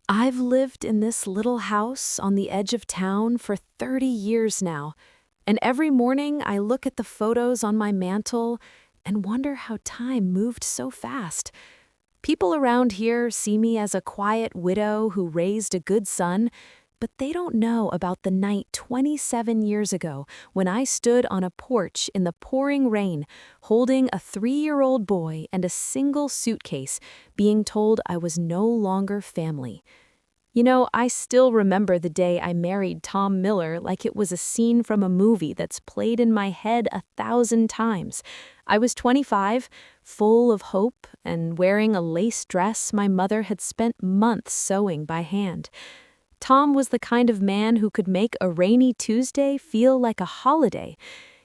I've lived in this little house on the edge of town for 30 years now, and every morning I look at the photos on my mantle and wonder how time moved so fast. People around here see me as a quiet widow who raised a good son, but they don't know about the night 27 years ago when I stood on a porch in the pouring rain, holding a 3-year-old boy and a single suitcase, being told I was no longer family. I still remember the day I married Tom Miller like it was a scene from a movie that's played in my head 1,000 times. I was 25, full of hope, and wearing a lace dress my mother had spent months sewing by hand. Tom was the kind of man who could make a rainy Tuesday feel like a holiday.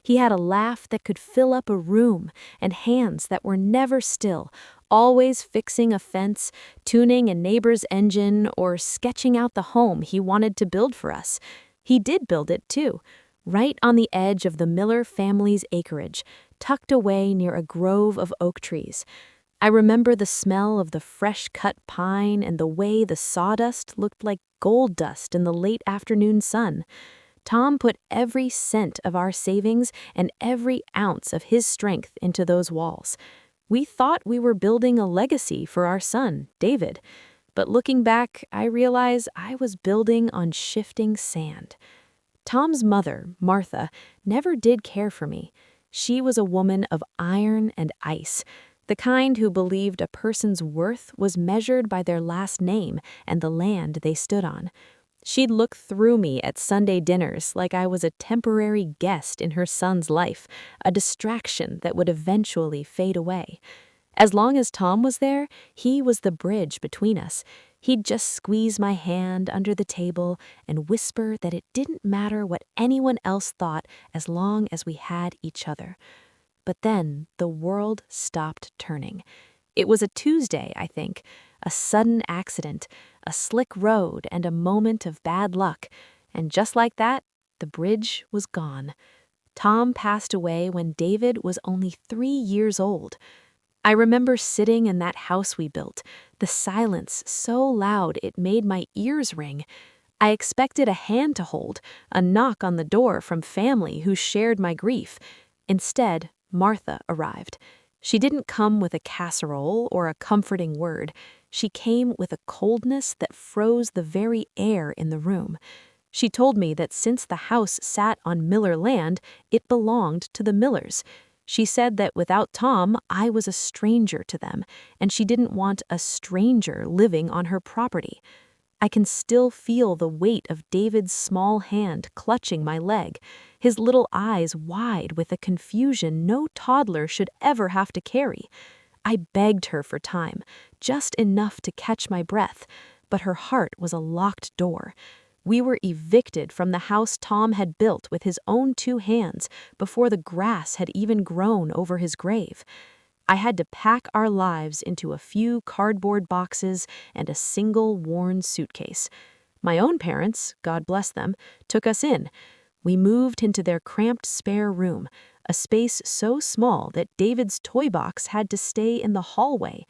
He had a laugh that could fill up a room and hands that were never still, always fixing a fence, tuning a neighbor's engine, or sketching out the home he wanted to build for us. He did build it, too, right on the edge of the Miller family's acreage, tucked away near a grove of oak trees. I remember the smell of the fresh-cut pine and the way the sawdust looked like gold dust in the late afternoon sun. Tom put every cent of our savings and every ounce of his strength into those walls. We thought we were building a legacy for our son, David. But looking back, I realize I was building on shifting sand. Tom's mother, Martha, never did care for me. She was a woman of iron and ice, the kind who believed a person's worth was measured by their last name and the land they stood on. She'd look through me at Sunday dinners like I was a temporary guest in her son's life, a distraction that would eventually fade away. As long as Tom was there, he was the bridge between us. He'd just squeeze my hand under the table and whisper that it didn't matter what anyone else thought as long as we had each other. But then the world stopped turning. It was a Tuesday, I think, a sudden accident, a slick road, and a moment of bad luck. And just like that, the bridge was gone. Tom passed away when David was only 3 years old. I remember sitting in that house we built, the silence so loud it made my ears ring. I expected a hand to hold, a knock on the door from family who shared my grief. Instead, Martha arrived. She didn't come with a casserole or a comforting word. She came with a coldness that froze the very air in the room. She told me that since the house sat on Miller land, it belonged to the Millers. She said that without Tom, I was a stranger to them, and she didn't want a stranger living on her property. I can still feel the weight of David's small hand clutching my leg, his little eyes wide with a confusion no toddler should ever have to carry. I begged her for time, just enough to catch my breath, but her heart was a locked door. We were evicted from the house Tom had built with his own 2 hands before the grass had even grown over his grave. I had to pack our lives into a few cardboard boxes and a single worn suitcase. My own parents, God bless them, took us in. We moved into their cramped spare room, a space so small that David's toy box had to stay in the hallway.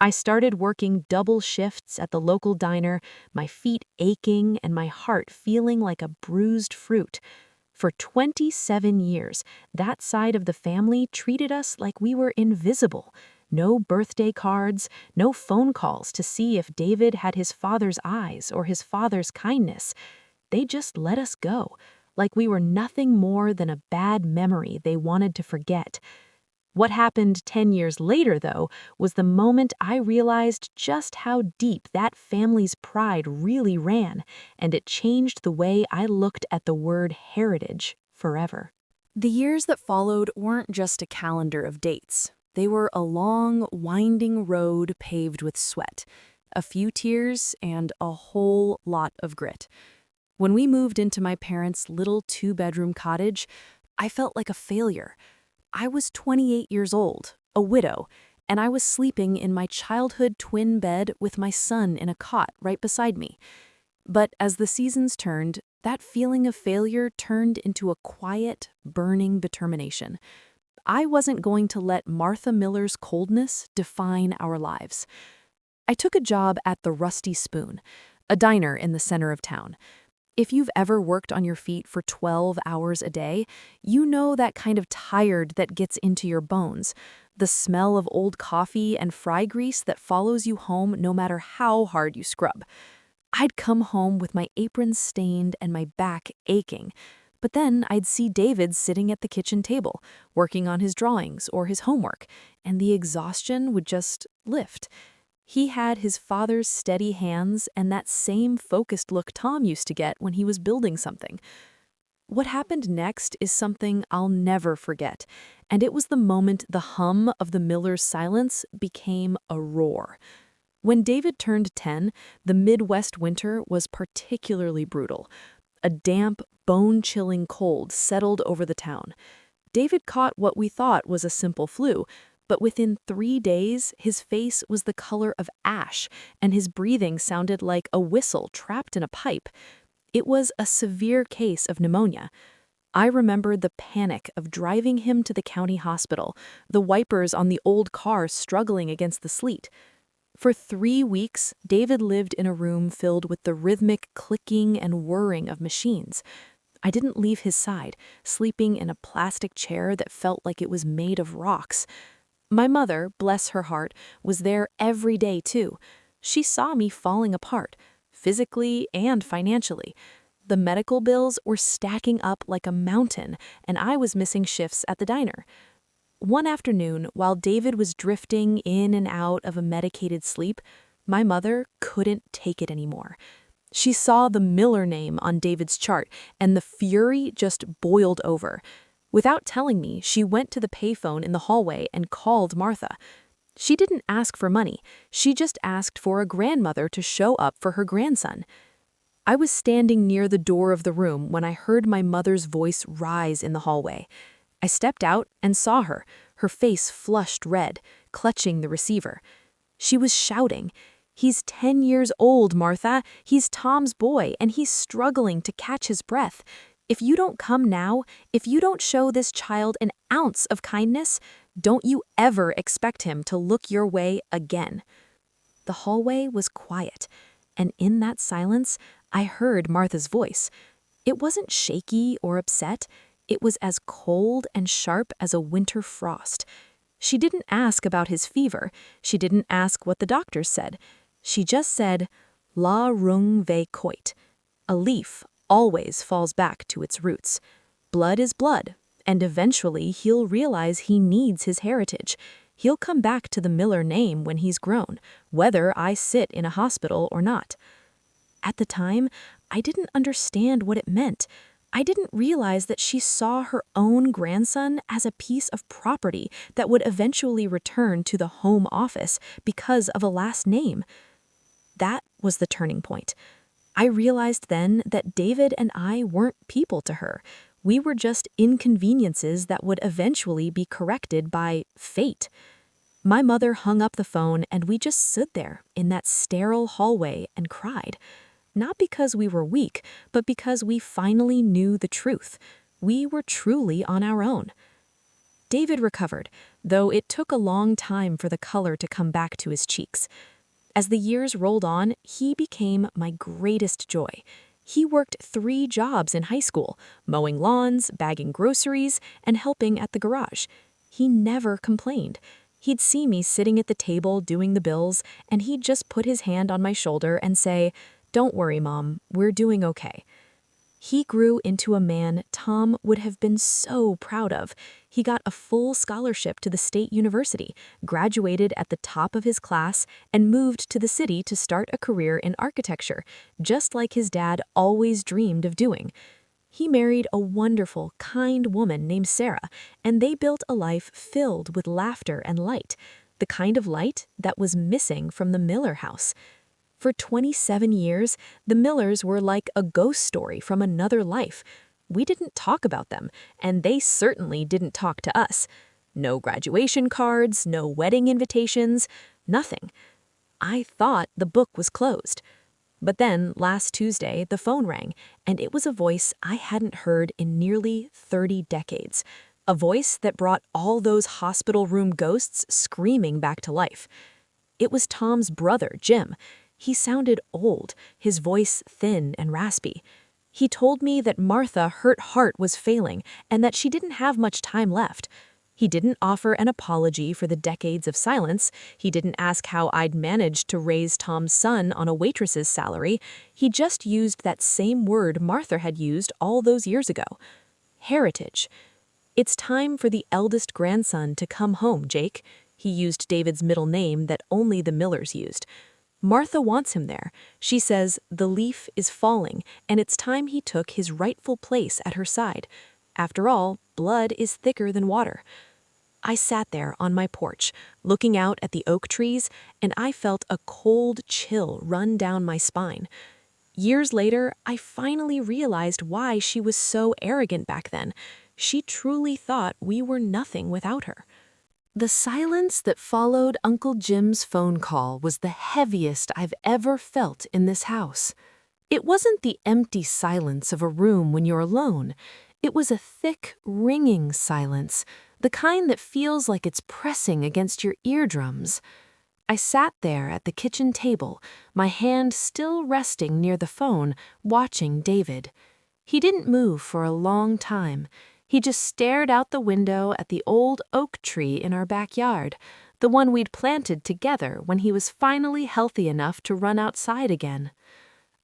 I started working double shifts at the local diner, my feet aching and my heart feeling like a bruised fruit. For 27 years, that side of the family treated us like we were invisible. No birthday cards, no phone calls to see if David had his father's eyes or his father's kindness. They just let us go, like we were nothing more than a bad memory they wanted to forget. What happened 10 years later, though, was the moment I realized just how deep that family's pride really ran, and it changed the way I looked at the word heritage forever. The years that followed weren't just a calendar of dates. They were a long, winding road paved with sweat, a few tears, and a whole lot of grit. When we moved into my parents' little 2-bedroom cottage, I felt like a failure. I was 28 years old, a widow, and I was sleeping in my childhood twin bed with my son in a cot right beside me. But as the seasons turned, that feeling of failure turned into a quiet, burning determination. I wasn't going to let Martha Miller's coldness define our lives. I took a job at the Rusty Spoon, a diner in the center of town. If you've ever worked on your feet for 12 hours a day, you know that kind of tired that gets into your bones. The smell of old coffee and fry grease that follows you home no matter how hard you scrub. I'd come home with my apron stained and my back aching. But then I'd see David sitting at the kitchen table, working on his drawings or his homework, and the exhaustion would just lift. He had his father's steady hands and that same focused look Tom used to get when he was building something. What happened next is something I'll never forget, and it was the moment the hum of the miller's silence became a roar. When David turned 10, the Midwest winter was particularly brutal. A damp, bone-chilling cold settled over the town. David caught what we thought was a simple flu, but within 3 days, his face was the color of ash, and his breathing sounded like a whistle trapped in a pipe. It was a severe case of pneumonia. I remembered the panic of driving him to the county hospital, the wipers on the old car struggling against the sleet. For 3 weeks, David lived in a room filled with the rhythmic clicking and whirring of machines. I didn't leave his side, sleeping in a plastic chair that felt like it was made of rocks. My mother, bless her heart, was there every day too. She saw me falling apart, physically and financially. The medical bills were stacking up like a mountain, and I was missing shifts at the diner. One afternoon, while David was drifting in and out of a medicated sleep, my mother couldn't take it anymore. She saw the Miller name on David's chart, and the fury just boiled over. Without telling me, she went to the payphone in the hallway and called Martha. She didn't ask for money. She just asked for a grandmother to show up for her grandson. I was standing near the door of the room when I heard my mother's voice rise in the hallway. I stepped out and saw her face flushed red, clutching the receiver. She was shouting, "He's 10 years old, Martha. He's Tom's boy, and he's struggling to catch his breath. If you don't come now, if you don't show this child an ounce of kindness, don't you ever expect him to look your way again." The hallway was quiet, and in that silence, I heard Martha's voice. It wasn't shaky or upset. It was as cold and sharp as a winter frost. She didn't ask about his fever. She didn't ask what the doctors said. She just said, "La rung ve coit." A leaf always falls back to its roots. Blood is blood, and eventually he'll realize he needs his heritage. He'll come back to the Miller name when he's grown, whether I sit in a hospital or not. At the time, I didn't understand what it meant. I didn't realize that she saw her own grandson as a piece of property that would eventually return to the home office because of a last name. That was the turning point. I realized then that David and I weren't people to her. We were just inconveniences that would eventually be corrected by fate. My mother hung up the phone and we just stood there in that sterile hallway and cried. Not because we were weak, but because we finally knew the truth. We were truly on our own. David recovered, though it took a long time for the color to come back to his cheeks. As the years rolled on, he became my greatest joy. He worked 3 jobs in high school, mowing lawns, bagging groceries, and helping at the garage. He never complained. He'd see me sitting at the table doing the bills, and he'd just put his hand on my shoulder and say, "Don't worry, Mom, we're doing okay." He grew into a man Tom would have been so proud of. He got a full scholarship to the state university, graduated at the top of his class, and moved to the city to start a career in architecture, just like his dad always dreamed of doing. He married a wonderful, kind woman named Sarah, and they built a life filled with laughter and light, the kind of light that was missing from the Miller house. For 27 years, the Millers were like a ghost story from another life. We didn't talk about them, and they certainly didn't talk to us. No graduation cards, no wedding invitations, nothing. I thought the book was closed. But then, last Tuesday, the phone rang, and it was a voice I hadn't heard in nearly 30 decades. A voice that brought all those hospital room ghosts screaming back to life. It was Tom's brother, Jim. He sounded old, his voice thin and raspy. He told me that Martha Hurt Heart was failing and that she didn't have much time left. He didn't offer an apology for the decades of silence. He didn't ask how I'd managed to raise Tom's son on a waitress's salary. He just used that same word Martha had used all those years ago. Heritage. It's time for the eldest grandson to come home, Jake. He used David's middle name that only the Millers used. Martha wants him there. She says the leaf is falling, and it's time he took his rightful place at her side. After all, blood is thicker than water. I sat there on my porch, looking out at the oak trees, and I felt a cold chill run down my spine. Years later, I finally realized why she was so arrogant back then. She truly thought we were nothing without her. The silence that followed Uncle Jim's phone call was the heaviest I've ever felt in this house. It wasn't the empty silence of a room when you're alone. It was a thick, ringing silence, the kind that feels like it's pressing against your eardrums. I sat there at the kitchen table, my hand still resting near the phone, watching David. He didn't move for a long time. He just stared out the window at the old oak tree in our backyard, the one we'd planted together when he was finally healthy enough to run outside again.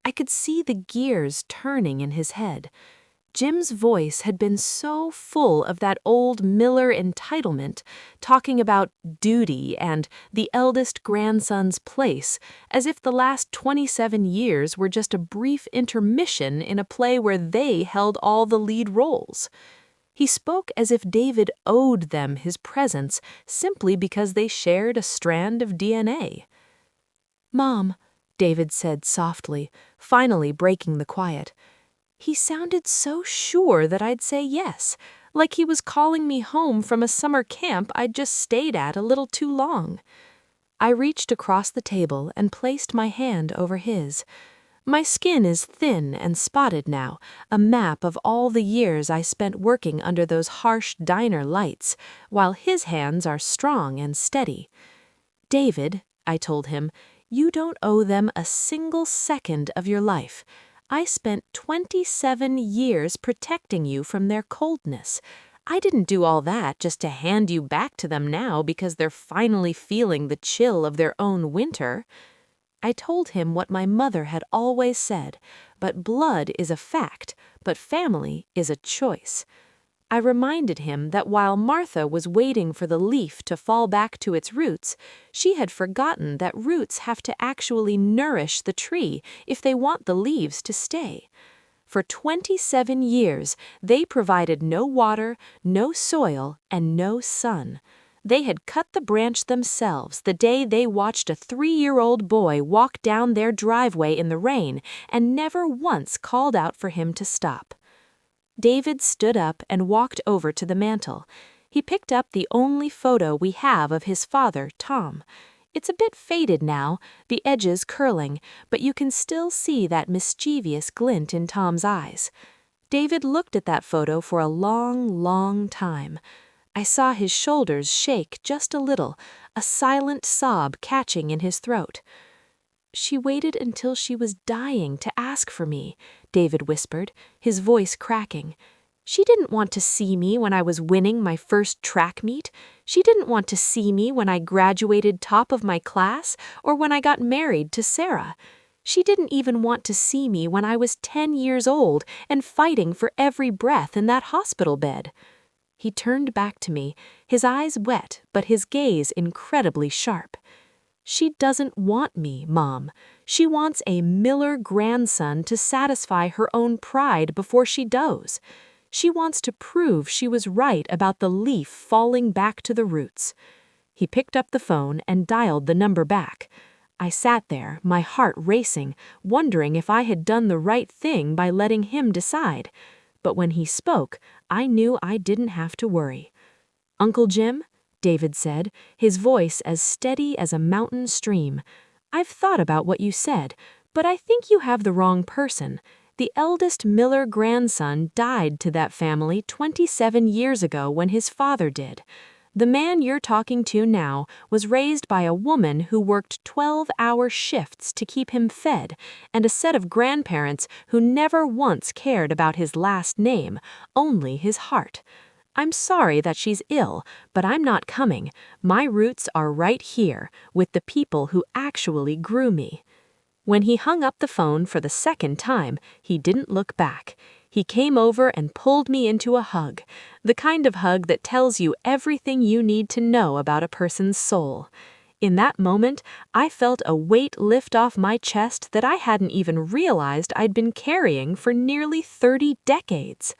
I could see the gears turning in his head. Jim's voice had been so full of that old Miller entitlement, talking about duty and the eldest grandson's place, as if the last 27 years were just a brief intermission in a play where they held all the lead roles. He spoke as if David owed them his presence simply because they shared a strand of DNA. "Mom," David said softly, finally breaking the quiet. He sounded so sure that I'd say yes, like he was calling me home from a summer camp I'd just stayed at a little too long. I reached across the table and placed my hand over his. My skin is thin and spotted now, a map of all the years I spent working under those harsh diner lights, while his hands are strong and steady. "David," I told him, "you don't owe them a single second of your life. I spent 27 years protecting you from their coldness. I didn't do all that just to hand you back to them now because they're finally feeling the chill of their own winter." I told him what my mother had always said, but blood is a fact, but family is a choice. I reminded him that while Martha was waiting for the leaf to fall back to its roots, she had forgotten that roots have to actually nourish the tree if they want the leaves to stay. For 27 years, they provided no water, no soil, and no sun. They had cut the branch themselves the day they watched a 3-year-old boy walk down their driveway in the rain and never once called out for him to stop. David stood up and walked over to the mantel. He picked up the only photo we have of his father, Tom. It's a bit faded now, the edges curling, but you can still see that mischievous glint in Tom's eyes. David looked at that photo for a long, long time. I saw his shoulders shake just a little, a silent sob catching in his throat. "She waited until she was dying to ask for me," David whispered, his voice cracking. "She didn't want to see me when I was winning my first track meet. She didn't want to see me when I graduated top of my class or when I got married to Sarah. She didn't even want to see me when I was 10 years old and fighting for every breath in that hospital bed." He turned back to me, his eyes wet but his gaze incredibly sharp. "She doesn't want me, Mom. She wants a Miller grandson to satisfy her own pride before she does. She wants to prove she was right about the leaf falling back to the roots." He picked up the phone and dialed the number back. I sat there, my heart racing, wondering if I had done the right thing by letting him decide. But when he spoke, I knew I didn't have to worry. "Uncle Jim," David said, his voice as steady as a mountain stream, "I've thought about what you said, but I think you have the wrong person. The eldest Miller grandson died to that family 27 years ago when his father did. The man you're talking to now was raised by a woman who worked 12-hour shifts to keep him fed, and a set of grandparents who never once cared about his last name, only his heart. I'm sorry that she's ill, but I'm not coming. My roots are right here, with the people who actually grew me. When he hung up the phone for the second time, he didn't look back. He came over and pulled me into a hug, the kind of hug that tells you everything you need to know about a person's soul. In that moment, I felt a weight lift off my chest that I hadn't even realized I'd been carrying for nearly 30 decades.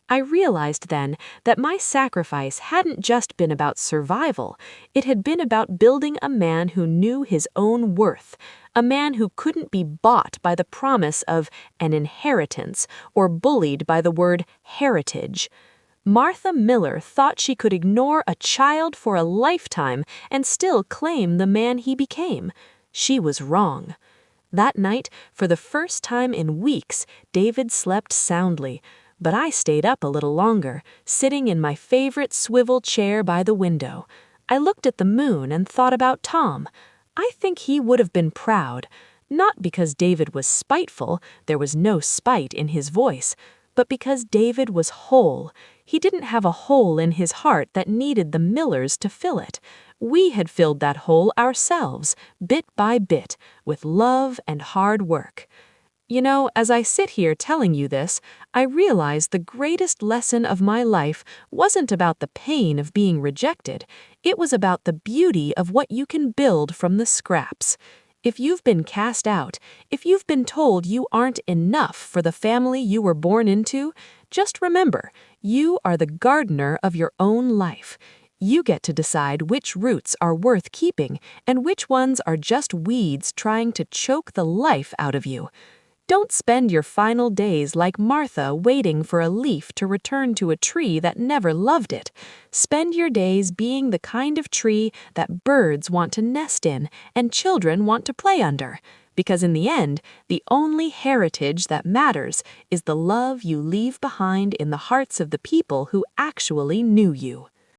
I realized then that my sacrifice hadn't just been about survival, it had been about building a man who knew his own worth, a man who couldn't be bought by the promise of an inheritance or bullied by the word heritage. Martha Miller thought she could ignore a child for a lifetime and still claim the man he became. She was wrong. That night, for the first time in weeks, David slept soundly. But I stayed up a little longer, sitting in my favorite swivel chair by the window. I looked at the moon and thought about Tom. I think he would have been proud, not because David was spiteful, there was no spite in his voice, but because David was whole. He didn't have a hole in his heart that needed the Millers to fill it. We had filled that hole ourselves, bit by bit, with love and hard work. You know, as I sit here telling you this, I realize the greatest lesson of my life wasn't about the pain of being rejected. It was about the beauty of what you can build from the scraps. If you've been cast out, if you've been told you aren't enough for the family you were born into, just remember, you are the gardener of your own life. You get to decide which roots are worth keeping and which ones are just weeds trying to choke the life out of you. Don't spend your final days like Martha waiting for a leaf to return to a tree that never loved it. Spend your days being the kind of tree that birds want to nest in and children want to play under. Because in the end, the only heritage that matters is the love you leave behind in the hearts of the people who actually knew you.